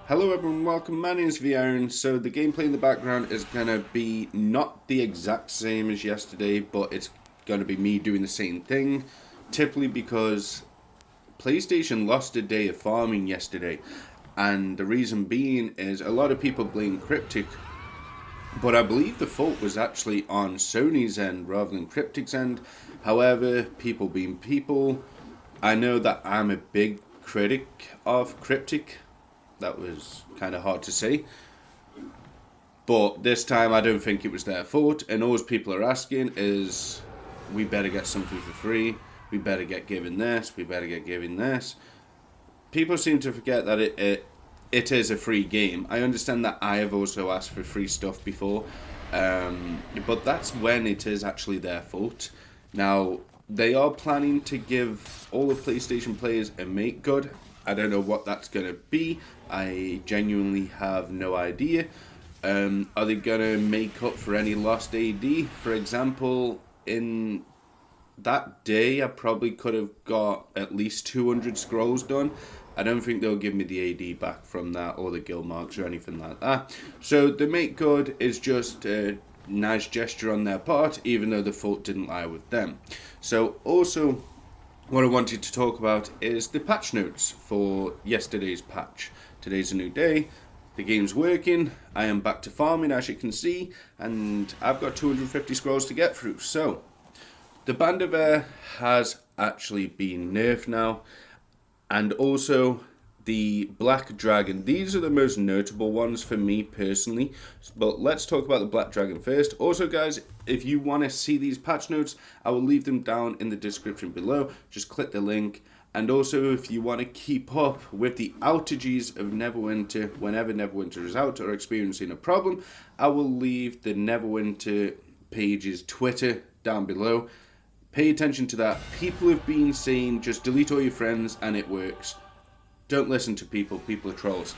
Hello everyone, welcome. My name is Aaron. So the gameplay in the background is going to be not the exact same as yesterday, but it's going to be me doing the same thing. Typically because PlayStation lost a day of farming yesterday. And the reason being is a lot of people blame Cryptic, but I believe the fault was actually on Sony's end rather than Cryptic's end. However, people being people, I know that I'm a big critic of Cryptic. That was kind of hard to say. But this time I don't think it was their fault. And all people are asking is, we better get something for free. We better get given this. We better get given this. People seem to forget that it is a free game. I understand that I have also asked for free stuff before. But that's when it is actually their fault. Now, they are planning to give all of PlayStation players a Makegood. I don't know what that's going to be. I genuinely have no idea. Are they going to make up for any lost AD? For example, in that day, I probably could have got at least 200 scrolls done. I don't think they'll give me the AD back from that or the guild marks or anything like that. So the Makegood is just a nice gesture on their part, even though the fault didn't lie with them. So also, what I wanted to talk about is the patch notes for yesterday's patch. Today's a new day, the game's working, I am back to farming as you can see, and I've got 250 scrolls to get through. So, the Band of Air has actually been nerfed now, and also the Black Dragon. These are the most notable ones for me personally, but let's talk about the Black Dragon first. Also guys, if you want to see these patch notes, I will leave them down in the description below. Just click the link. And also if you want to keep up with the outages of Neverwinter whenever Neverwinter is out or experiencing a problem, I will leave the Neverwinter page's Twitter down below. Pay attention to that. People have been saying just delete all your friends and it works. Don't listen to people. People are trolls.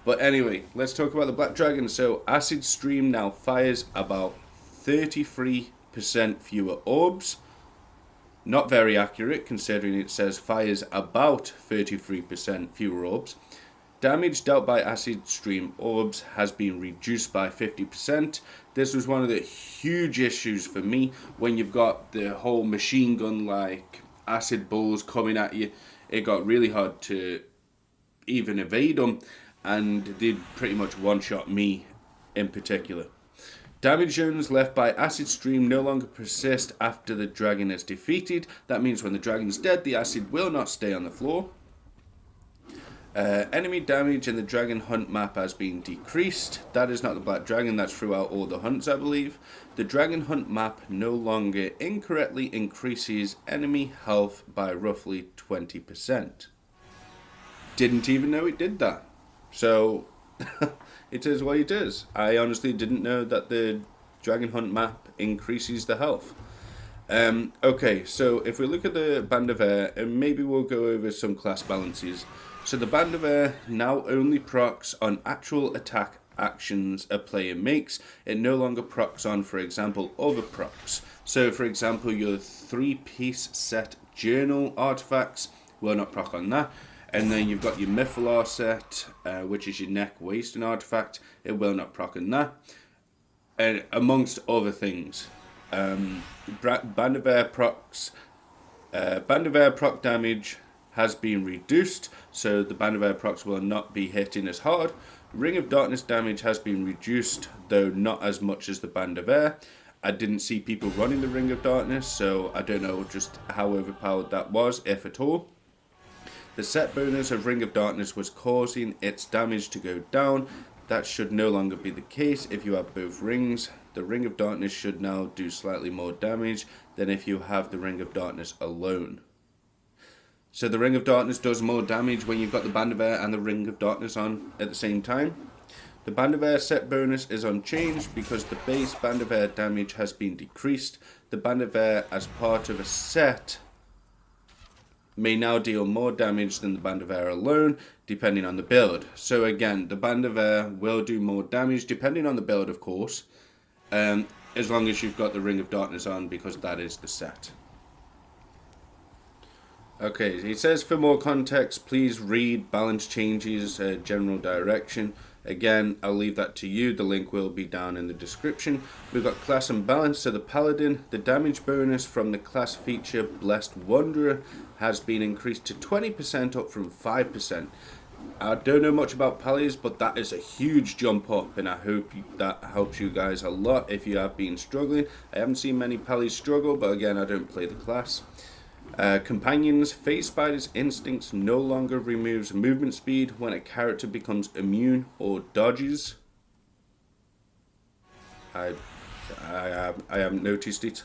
But anyway, let's talk about the Black Dragon. So, Acid Stream now fires about 33% fewer orbs. Not very accurate, considering it says fires about 33% fewer orbs. Damage dealt by Acid Stream orbs has been reduced by 50%. This was one of the huge issues for me when you've got the whole machine gun like acid balls coming at you. It got really hard to even evade them, and they'd pretty much one-shot me in particular. Damage zones left by Acid Stream no longer persist after the dragon is defeated. That means when the dragon's dead, the acid will not stay on the floor. Enemy damage in the Dragon Hunt map has been decreased. That is not the Black Dragon, that's throughout all the hunts, I believe. The Dragon Hunt map no longer incorrectly increases enemy health by roughly 20%. Didn't even know it did that. So, it is what it is. I honestly didn't know that the Dragon Hunt map increases the health. Okay, so if we look at the Band of Air, and maybe we'll go over some class balances. So the Band of Air now only procs on actual attack actions a player makes. It no longer procs on, for example, other procs. So for example, your 3-piece set journal artifacts will not proc on that. And then you've got your Mythalar set, which is your neck wasting artifact. It will not proc on that. And amongst other things. Band of Air procs. Band of Air proc damage has been reduced, so the Band of Air procs will not be hitting as hard. Ring of Darkness damage has been reduced, though not as much as the Band of Air. I didn't see people running the Ring of Darkness, so I don't know just how overpowered that was, if at all. The set bonus of Ring of Darkness was causing its damage to go down. That should no longer be the case if you have both rings. The Ring of Darkness should now do slightly more damage than if you have the Ring of Darkness alone. So the Ring of Darkness does more damage when you've got the Band of Air and the Ring of Darkness on at the same time. The Band of Air set bonus is unchanged because the base Band of Air damage has been decreased. The Band of Air as part of a set may now deal more damage than the Band of Air alone, depending on the build. So again, the Band of Air will do more damage, depending on the build of course, as long as you've got the Ring of Darkness on, because that is the set. Okay, he says for more context, please read balance changes, general direction. Again, I'll leave that to you. The link will be down in the description. We've got class and balance. So the Paladin, the damage bonus from the class feature Blessed Wanderer has been increased to 20% up from 5%. I don't know much about Pallies, but that is a huge jump up, and I hope that helps you guys a lot if you have been struggling. I haven't seen many Pallies struggle, but again, I don't play the class. Companions, Phase Spider's Instincts no longer removes movement speed when a character becomes immune or dodges. I haven't noticed it.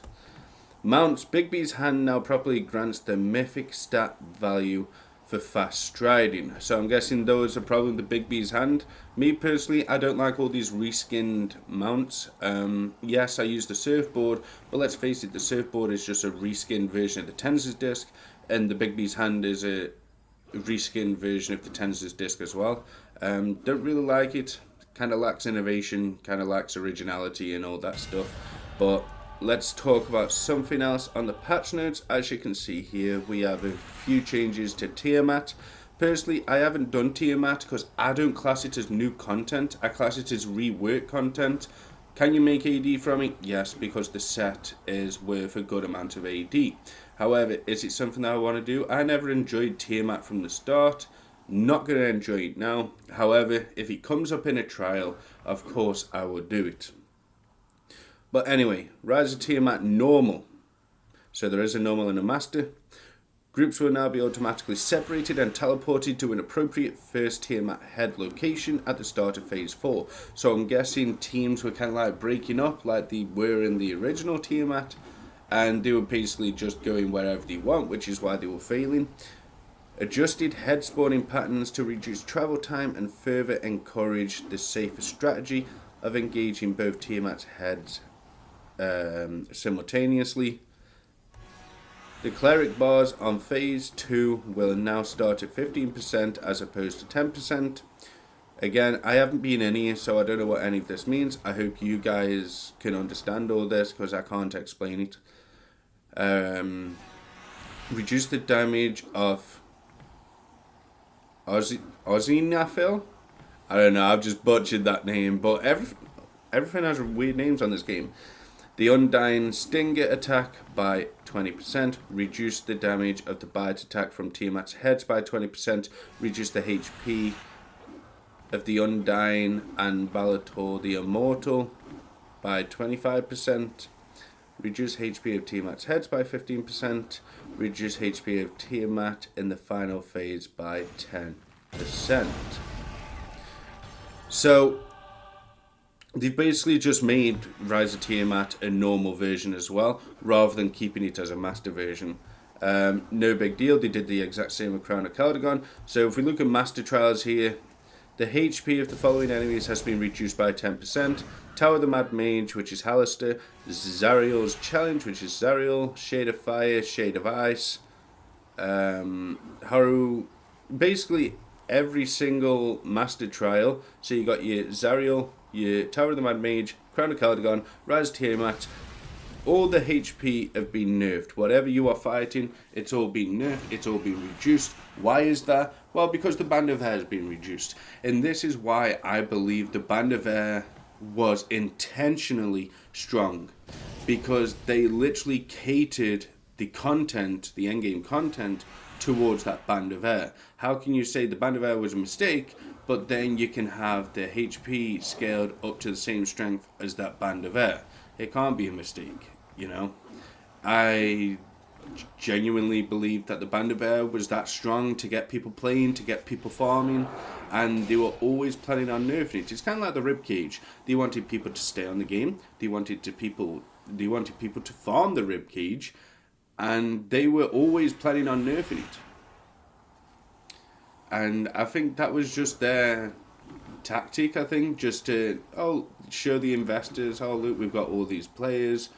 Mounts, Bigby's hand now properly grants the mythic stat value for fast striding. So I'm guessing those are probably the Bigby's hand. Me personally, I don't like all these reskinned mounts. Yes, I use the surfboard, but let's face it, the surfboard is just a reskinned version of the Tensor's disc, and the Bigby's hand is a reskinned version of the Tensor's disc as well. Don't really like it. Kind of lacks innovation, kind of lacks originality and all that stuff. But let's talk about something else on the patch notes. As you can see here, we have a few changes to Tiamat. Personally, I haven't done Tiamat because I don't class it as new content. I class it as rework content. Can you make AD from it? Yes, because the set is worth a good amount of AD. However, is it something that I want to do? I never enjoyed Tiamat from the start. Not going to enjoy it now. However, if it comes up in a trial, of course I will do it. But anyway, Rise of Tiamat normal. So there is a normal and a master. Groups will now be automatically separated and teleported to an appropriate first Tiamat head location at the start of Phase 4. So I'm guessing teams were kind of like breaking up like they were in the original Tiamat. And they were basically just going wherever they want, which is why they were failing. Adjusted head spawning patterns to reduce travel time and further encourage the safer strategy of engaging both Tiamat's heads simultaneously. The cleric bars on Phase 2 will now start at 15% as opposed to 10%. Again, I haven't been in here, so I don't know what any of this means. I hope you guys can understand all this because I can't explain it. Reduce the damage of Ozinafil? I don't know, I've just butchered that name, but everything has weird names on this game. The Undying Stinger attack by 20%, reduce the damage of the bite attack from Tiamat's heads by 20%, reduce the HP of the Undying and Balator the Immortal by 25%, reduce HP of Tiamat's heads by 15%, reduce HP of Tiamat in the final phase by 10%. So they've basically just made Rise of Tiamat a normal version as well, rather than keeping it as a master version. No big deal, they did the exact same with Crown of Caldegon. So if we look at master trials here, the HP of the following enemies has been reduced by 10%. Tower of the Mad Mage, which is Hallister. Zariel's Challenge, which is Zariel. Shade of Fire, Shade of Ice. Haru. Basically every single master trial. So you got your Zariel, your Tower of the Mad Mage, Crown of Caldegon, Rise of Tiamat. All the HP have been nerfed. Whatever you are fighting, it's all been nerfed, it's all been reduced. Why is that? Well, because the Band of Air has been reduced. And this is why I believe the Band of Air was intentionally strong. Because they literally catered the content, the endgame content, towards that Band of Air. How can you say the Band of Air was a mistake, but then you can have the HP scaled up to the same strength as that Band of Air? It can't be a mistake, you know. I genuinely believe that the Band of Air was that strong to get people playing, to get people farming, and they were always planning on nerfing it. It's kind of like the Ribcage. They wanted people to stay on the game. They wanted people to farm the Ribcage, and they were always planning on nerfing it. And I think that was just their tactic, I think, just to show the investors, look, we've got all these players.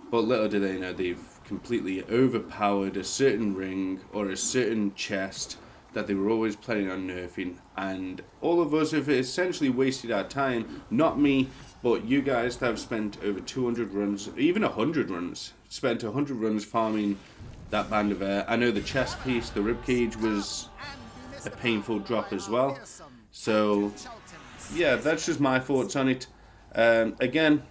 But little do they know they've completely overpowered a certain ring or a certain chest that they were always planning on nerfing, and all of us have essentially wasted our time. Not me, but you guys that have spent over 200 runs, even 100 runs, spent 100 runs farming that band of air. I know the chest piece, the ribcage, was a painful drop as well. So yeah, that's just my thoughts on it. Again,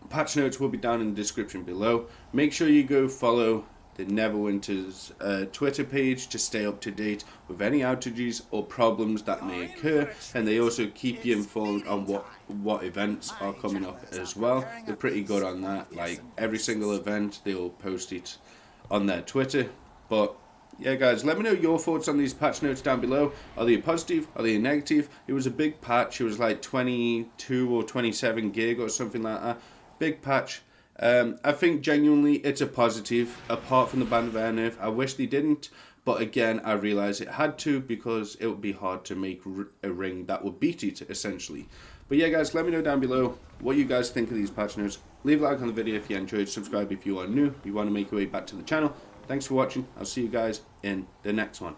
patch notes will be down in the description below. Make sure you go follow the Neverwinter's Twitter page to stay up to date with any outages or problems that may occur, and they also keep you informed on what events are coming up as well. They're pretty good on that. Like every single event, they'll post it on their Twitter. But yeah, guys, let me know your thoughts on these patch notes down below. Are they positive? Are they negative? It was a big patch. It was like 22 or 27 gig or something like that. Big patch. I think genuinely it's a positive, apart from the band of Air Nerf. I wish they didn't, but again, I realise it had to because it would be hard to make a ring that would beat it, essentially. But yeah, guys, let me know down below what you guys think of these patch notes. Leave a like on the video if you enjoyed, subscribe if you are new, you want to make your way back to the channel. Thanks for watching, I'll see you guys in the next one.